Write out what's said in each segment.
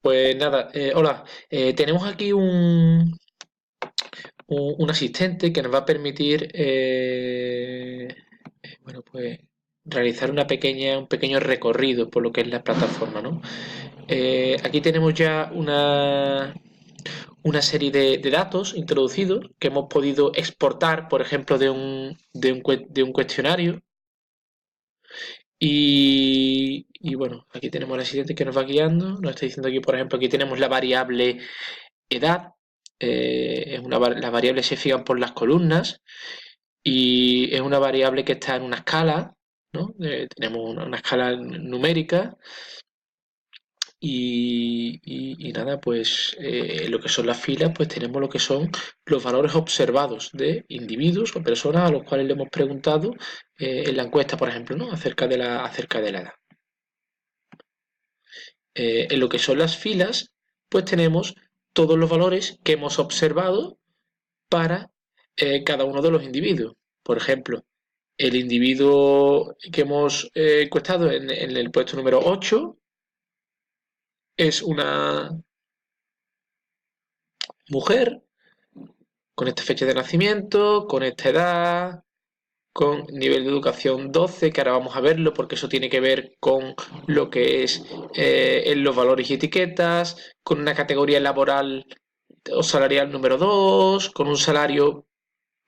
Pues nada, hola. Tenemos aquí un asistente que nos va a permitir, bueno, pues realizar un pequeño recorrido por lo que es la plataforma, ¿no? Aquí tenemos ya una serie de datos introducidos que hemos podido exportar, por ejemplo, de un cuestionario. Y bueno, aquí tenemos al asistente que nos va guiando. Nos está diciendo aquí, por ejemplo, aquí tenemos la variable edad. Las variables se fijan por las columnas y es una variable que está en una escala, ¿no? Tenemos una escala numérica y nada, pues lo que son las filas, pues tenemos lo que son los valores observados de individuos o personas a los cuales le hemos preguntado en la encuesta, por ejemplo, ¿no? Acerca de la edad. En lo que son las filas, pues tenemos todos los valores que hemos observado para cada uno de los individuos. Por ejemplo, el individuo que hemos encuestado en el puesto número 8 es una mujer con esta fecha de nacimiento, con esta edad, con nivel de educación 12, que ahora vamos a verlo porque eso tiene que ver con lo que es en los valores y etiquetas, con una categoría laboral o salarial número 2, con un salario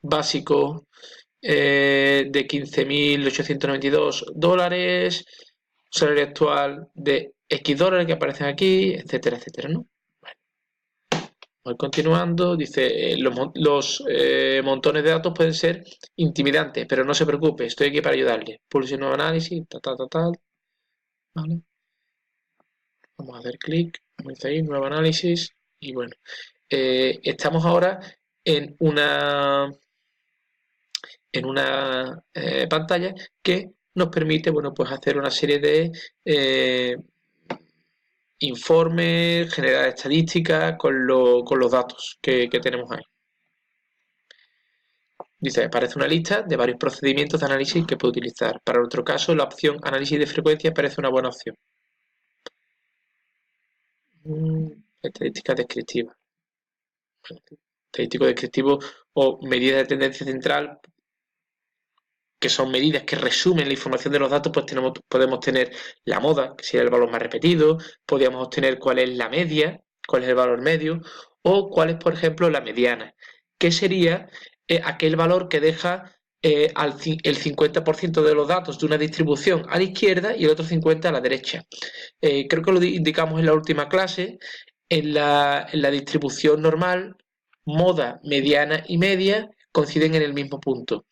básico de 15.892 dólares, salario actual de X dólares que aparecen aquí, etcétera, etcétera, ¿no? Voy continuando, dice, los montones de datos pueden ser intimidantes, pero no se preocupe, estoy aquí para ayudarle. Pulse nuevo análisis, tal, ¿vale? Vamos a hacer clic, como dice ahí, nuevo análisis, y bueno, estamos ahora en una pantalla que nos permite, bueno, pues hacer una serie de informes, generar estadísticas con los datos que tenemos ahí. Dice, aparece una lista de varios procedimientos de análisis que puede utilizar. Para nuestro caso, la opción análisis de frecuencia parece una buena opción. Estadística descriptiva. Estadístico descriptivo o medida de tendencia central, que son medidas que resumen la información de los datos, pues podemos tener la moda, que sería el valor más repetido, podríamos obtener cuál es la media, cuál es el valor medio, o cuál es, por ejemplo, la mediana, que sería aquel valor que deja el 50% de los datos de una distribución a la izquierda y el otro 50% a la derecha. Creo que lo indicamos en la última clase, en la distribución normal, moda, mediana y media coinciden en el mismo punto.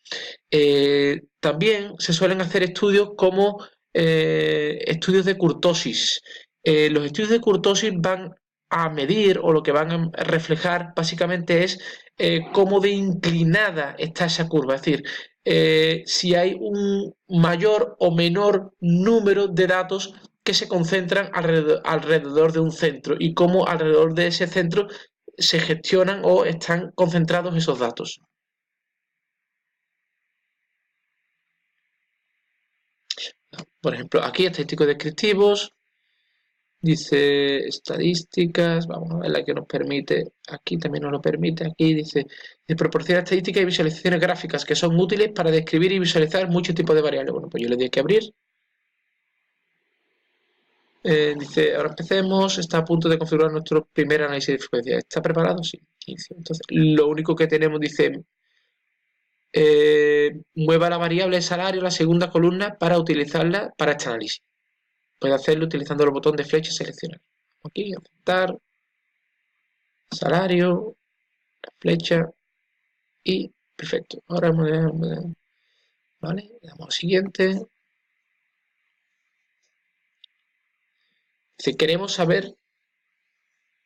También se suelen hacer estudios como estudios de kurtosis. Los estudios de kurtosis van a medir o lo que van a reflejar básicamente es cómo de inclinada está esa curva, es decir, si hay un mayor o menor número de datos que se concentran alrededor de un centro y cómo alrededor de ese centro se gestionan o están concentrados esos datos. Por ejemplo, aquí estadísticos descriptivos, dice estadísticas, vamos a ver la que nos permite, aquí también nos lo permite, aquí dice proporciona estadísticas y visualizaciones gráficas que son útiles para describir y visualizar muchos tipos de variables. Bueno, pues yo le doy que abrir. Dice, ahora empecemos, está a punto de configurar nuestro primer análisis de frecuencia. ¿Está preparado? Sí. Entonces, lo único que tenemos, dice, mueva la variable salario a la segunda columna para utilizarla para este análisis. Puede hacerlo utilizando el botón de flecha seleccionar. Aquí, aceptar, salario, flecha y perfecto. Ahora vale, damos siguiente. Si queremos saber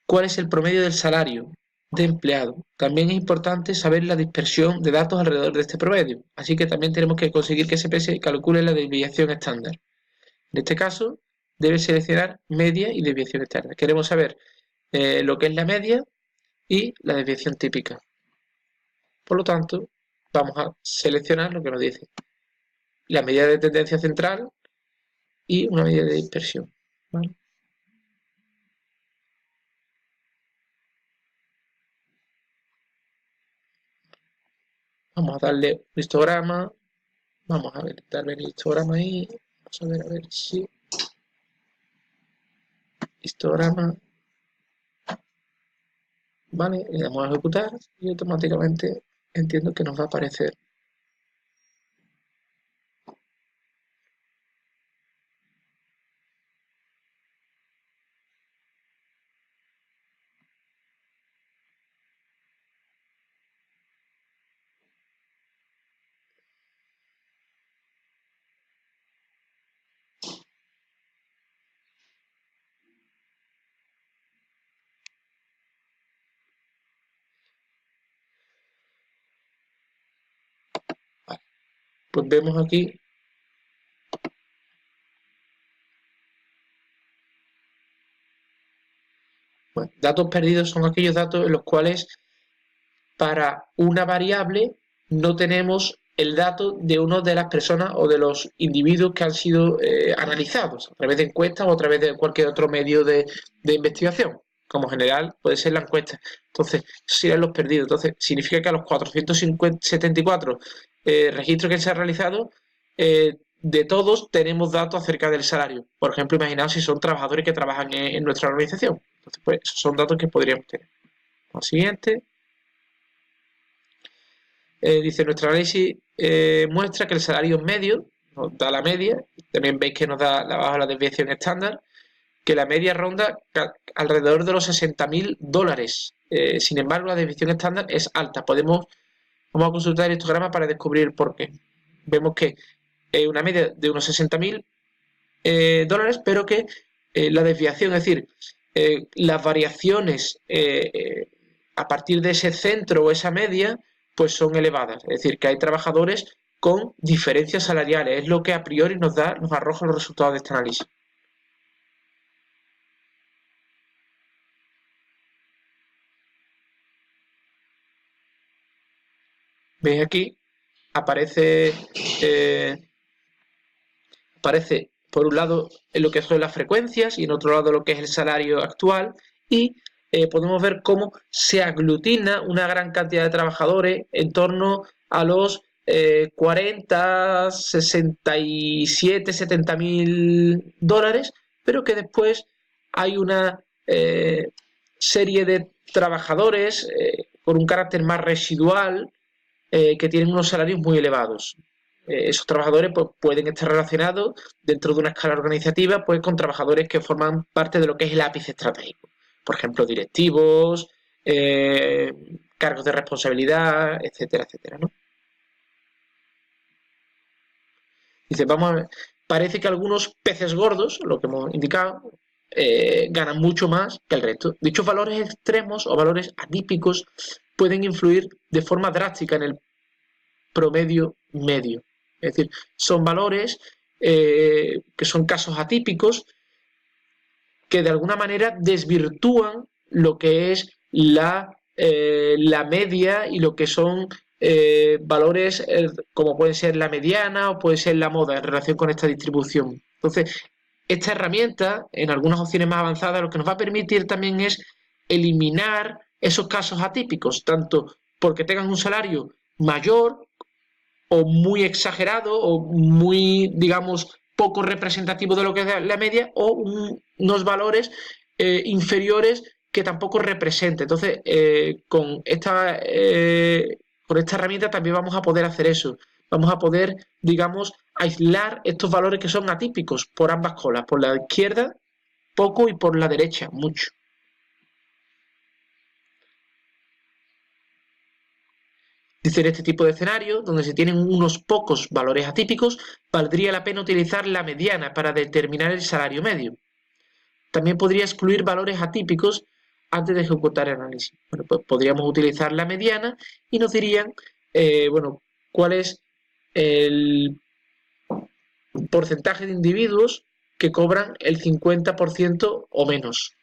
cuál es el promedio del salario de empleado, también es importante saber la dispersión de datos alrededor de este promedio. Así que también tenemos que conseguir que SPSS calcule la desviación estándar. En este caso, debe seleccionar media y desviación estándar. Queremos saber lo que es la media y la desviación típica. Por lo tanto, vamos a seleccionar lo que nos dice la medida de tendencia central y una medida de dispersión. ¿Vale? Vamos a darle un histograma. Vamos a ver, darle el histograma ahí. Vamos a ver si... Histograma. Vale, le damos a ejecutar y automáticamente entiendo que nos va a aparecer. Vale, pues vemos aquí. Bueno, datos perdidos son aquellos datos en los cuales para una variable no tenemos el dato de una de las personas o de los individuos que han sido analizados a través de encuestas o a través de cualquier otro medio de investigación. Como general puede ser la encuesta. Entonces, serían los perdidos. Entonces, significa que a los 474 registros que se han realizado, de todos tenemos datos acerca del salario. Por ejemplo, imaginaos si son trabajadores que trabajan en nuestra organización. Entonces, pues, esos son datos que podríamos tener. Lo siguiente. Dice, nuestro análisis muestra que el salario medio, nos da la media, también veis que nos da abajo la desviación estándar, que la media ronda alrededor de los $60.000. Sin embargo, la desviación estándar es alta. Vamos a consultar el histograma para descubrir por qué. Vemos que una media de unos $60.000, pero que la desviación, es decir, las variaciones a partir de ese centro o esa media, pues son elevadas. Es decir, que hay trabajadores con diferencias salariales. Es lo que a priori nos arroja los resultados de este análisis. ¿Veis aquí? Aparece por un lado en lo que son las frecuencias y en otro lado lo que es el salario actual, y podemos ver cómo se aglutina una gran cantidad de trabajadores en torno a los 40, 67, $70.000, pero que después hay una serie de trabajadores con un carácter más residual, que tienen unos salarios muy elevados. Esos trabajadores pues, pueden estar relacionados dentro de una escala organizativa pues, con trabajadores que forman parte de lo que es el ápice estratégico. Por ejemplo, directivos, cargos de responsabilidad, etcétera, etcétera, ¿no? Dice, vamos a ver, parece que algunos peces gordos, lo que hemos indicado, ganan mucho más que el resto. Dichos valores extremos o valores atípicos pueden influir de forma drástica en el promedio medio. Es decir, son valores que son casos atípicos que de alguna manera desvirtúan lo que es la media y lo que son valores como pueden ser la mediana o puede ser la moda en relación con esta distribución. Entonces, esta herramienta, en algunas opciones más avanzadas, lo que nos va a permitir también es eliminar esos casos atípicos, tanto porque tengan un salario mayor o muy exagerado o muy, digamos, poco representativo de lo que es la media, o unos valores inferiores que tampoco represente. Entonces, con esta herramienta también vamos a poder hacer eso. Vamos a poder, digamos, aislar estos valores que son atípicos por ambas colas, por la izquierda poco y por la derecha mucho. Dice, en este tipo de escenario, donde se tienen unos pocos valores atípicos, valdría la pena utilizar la mediana para determinar el salario medio. También podría excluir valores atípicos antes de ejecutar el análisis. Bueno, pues podríamos utilizar la mediana y nos dirían, bueno, cuál es el porcentaje de individuos que cobran el 50% o menos.